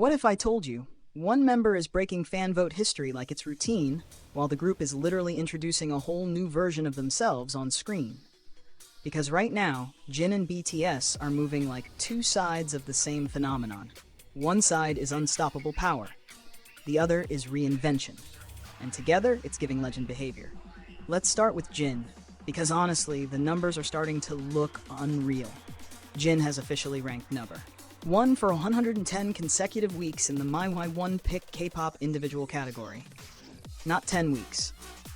What if I told you one member is breaking fan vote history like it's routine, while the group is literally introducing a whole new version of themselves on screen? Because right now, Jin and BTS are moving like two sides of the same phenomenon. One side is unstoppable power. The other is reinvention. And together, it's giving legend behavior. Let's start with Jin, because honestly, the numbers are starting to look unreal. Jin has officially ranked number 1 for 110 consecutive weeks in the My Pick K-pop individual category. Not 10 weeks,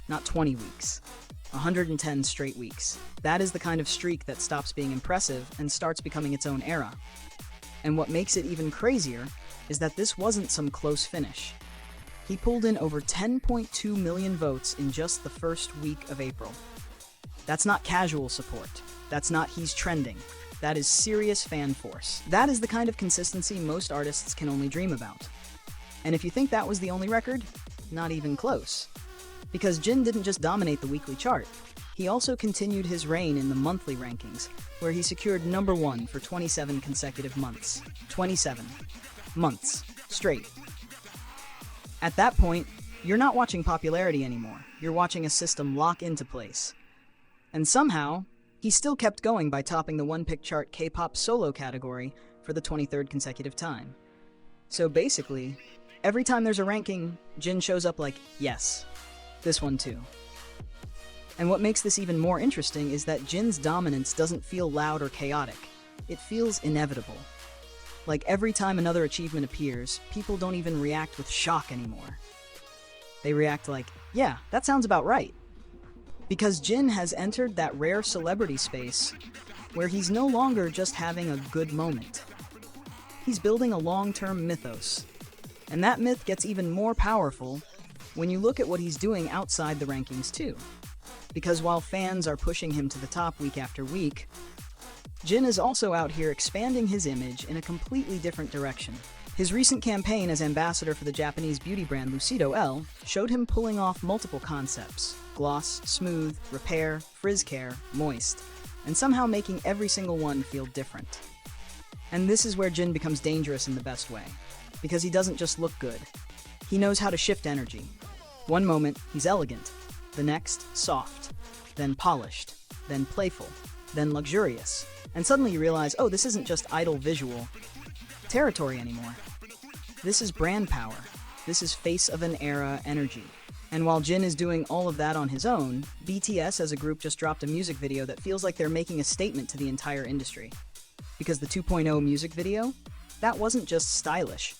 not 20 weeks, 110 straight weeks. That is the kind of streak that stops being impressive and starts becoming its own era. And what makes it even crazier is that this wasn't some close finish. He pulled in over 10.2 million votes in just the first week of April. That's not casual support. That's not he's trending. That is serious fan force. That is the kind of consistency most artists can only dream about. And if you think that was the only record, not even close. Because Jin didn't just dominate the weekly chart, he also continued his reign in the monthly rankings, where he secured number 1 for 27 consecutive months. 27 months straight. At that point, you're not watching popularity anymore. You're watching a system lock into place. And somehow, he still kept going by topping the one-pick chart K-pop solo category for the 23rd consecutive time. So basically, every time there's a ranking, Jin shows up like, yes, this one too. And what makes this even more interesting is that Jin's dominance doesn't feel loud or chaotic. It feels inevitable. Like every time another achievement appears, people don't even react with shock anymore. They react like, yeah, that sounds about right. Because Jin has entered that rare celebrity space where he's no longer just having a good moment. He's building a long-term mythos. And that myth gets even more powerful when you look at what he's doing outside the rankings too. Because while fans are pushing him to the top week after week, Jin is also out here expanding his image in a completely different direction. His recent campaign as ambassador for the Japanese beauty brand Lucido L showed him pulling off multiple concepts: gloss, smooth, repair, frizz care, moist, and somehow making every single one feel different. And this is where Jin becomes dangerous in the best way, because he doesn't just look good. He knows how to shift energy. One moment, he's elegant, the next, soft, then polished, then playful, then luxurious. And suddenly you realize, oh, this isn't just idle visual territory anymore. This is brand power. This is face of an era energy. And while Jin is doing all of that on his own, BTS as a group just dropped a music video that feels like they're making a statement to the entire industry. Because the 2.0 music video, that wasn't just stylish.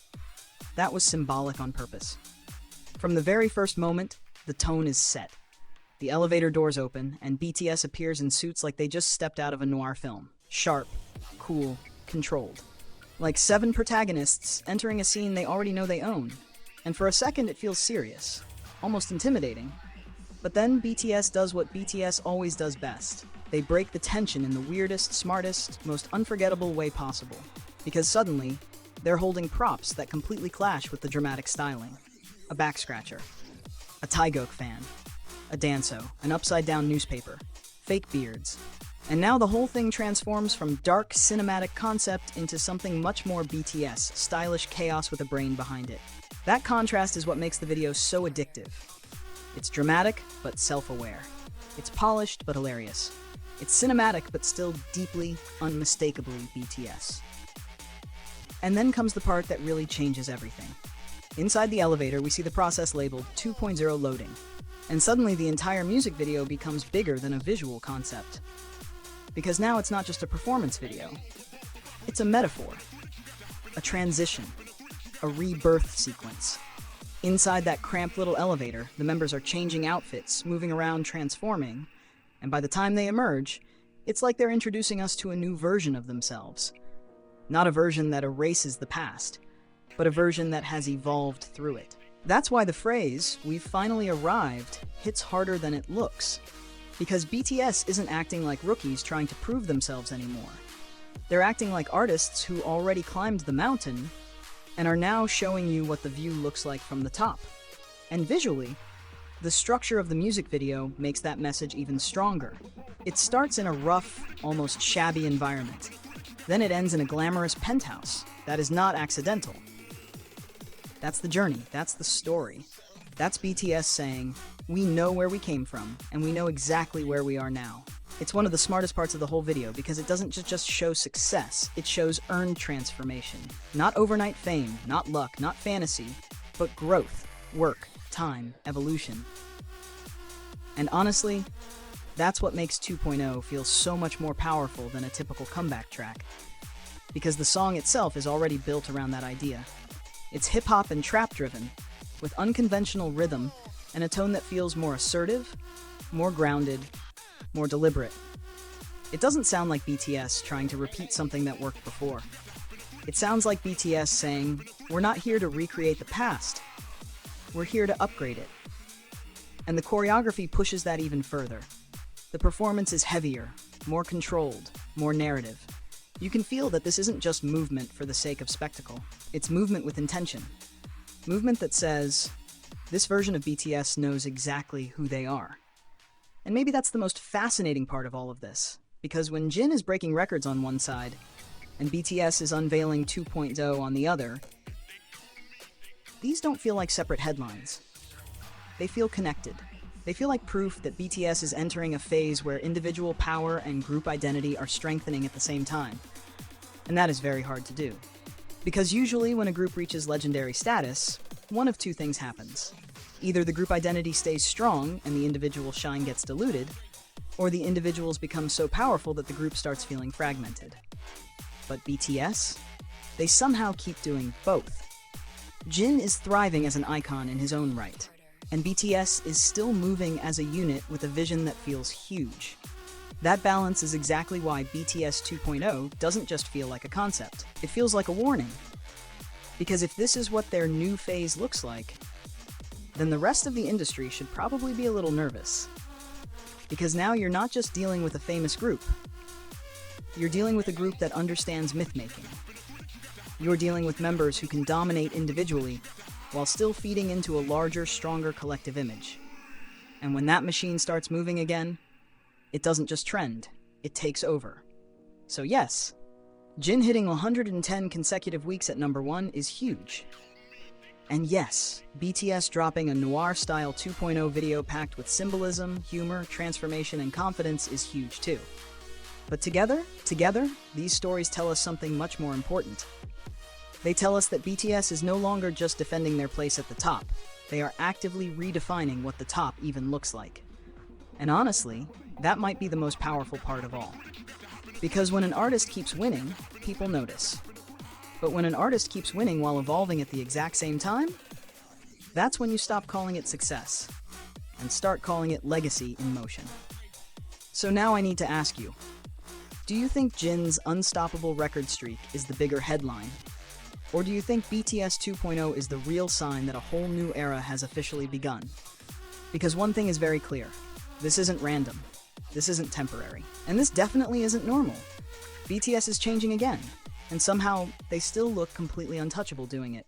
That was symbolic on purpose. From the very first moment, the tone is set. The elevator doors open, and BTS appears in suits like they just stepped out of a noir film. Sharp, cool, controlled. Like 7 protagonists entering a scene they already know they own. And for a second it feels serious, almost intimidating. But then BTS does what BTS always does best. They break the tension in the weirdest, smartest, most unforgettable way possible. Because suddenly, they're holding props that completely clash with the dramatic styling. A back scratcher, a Taeguk fan, a danso, an upside-down newspaper, fake beards. And now the whole thing transforms from dark cinematic concept into something much more BTS, stylish chaos with a brain behind it. That contrast is what makes the video so addictive. It's dramatic, but self-aware. It's polished, but hilarious. It's cinematic, but still deeply, unmistakably BTS. And then comes the part that really changes everything. Inside the elevator, we see the process labeled 2.0 loading. And suddenly the entire music video becomes bigger than a visual concept. Because now it's not just a performance video. It's a metaphor, a transition, a rebirth sequence. Inside that cramped little elevator, the members are changing outfits, moving around, transforming, and by the time they emerge, it's like they're introducing us to a new version of themselves. Not a version that erases the past, but a version that has evolved through it. That's why the phrase, "we've finally arrived," hits harder than it looks. Because BTS isn't acting like rookies trying to prove themselves anymore. They're acting like artists who already climbed the mountain and are now showing you what the view looks like from the top. And visually, the structure of the music video makes that message even stronger. It starts in a rough, almost shabby environment. Then it ends in a glamorous penthouse. That is not accidental. That's the journey, that's the story. That's BTS saying, we know where we came from, and we know exactly where we are now. It's one of the smartest parts of the whole video because it doesn't just show success, it shows earned transformation. Not overnight fame, not luck, not fantasy, but growth, work, time, evolution. And honestly, that's what makes 2.0 feel so much more powerful than a typical comeback track. Because the song itself is already built around that idea. It's hip-hop and trap-driven, with unconventional rhythm and a tone that feels more assertive, more grounded, more deliberate. It doesn't sound like BTS trying to repeat something that worked before. It sounds like BTS saying, we're not here to recreate the past, we're here to upgrade it. And the choreography pushes that even further. The performance is heavier, more controlled, more narrative. You can feel that this isn't just movement for the sake of spectacle. It's movement with intention. Movement that says, this version of BTS knows exactly who they are. And maybe that's the most fascinating part of all of this, because when Jin is breaking records on one side, and BTS is unveiling 2.0 on the other, these don't feel like separate headlines. They feel connected. They feel like proof that BTS is entering a phase where individual power and group identity are strengthening at the same time. And that is very hard to do. Because usually when a group reaches legendary status, one of two things happens. Either the group identity stays strong and the individual shine gets diluted, or the individuals become so powerful that the group starts feeling fragmented. But BTS? They somehow keep doing both. Jin is thriving as an icon in his own right, and BTS is still moving as a unit with a vision that feels huge. That balance is exactly why BTS 2.0 doesn't just feel like a concept, it feels like a warning. Because if this is what their new phase looks like, then the rest of the industry should probably be a little nervous. Because now you're not just dealing with a famous group, you're dealing with a group that understands myth-making. You're dealing with members who can dominate individually while still feeding into a larger, stronger collective image. And when that machine starts moving again, it doesn't just trend, it takes over. So yes, Jin hitting 110 consecutive weeks at #1 is huge. And yes, BTS dropping a noir-style 2.0 video packed with symbolism, humor, transformation, and confidence is huge too. But together, these stories tell us something much more important. They tell us that BTS is no longer just defending their place at the top, they are actively redefining what the top even looks like. And honestly, that might be the most powerful part of all. Because when an artist keeps winning, people notice. But when an artist keeps winning while evolving at the exact same time, that's when you stop calling it success and start calling it legacy in motion. So now I need to ask you, do you think Jin's unstoppable record streak is the bigger headline? Or do you think BTS 2.0 is the real sign that a whole new era has officially begun? Because one thing is very clear, this isn't random, this isn't temporary, and this definitely isn't normal. BTS is changing again, and somehow they still look completely untouchable doing it.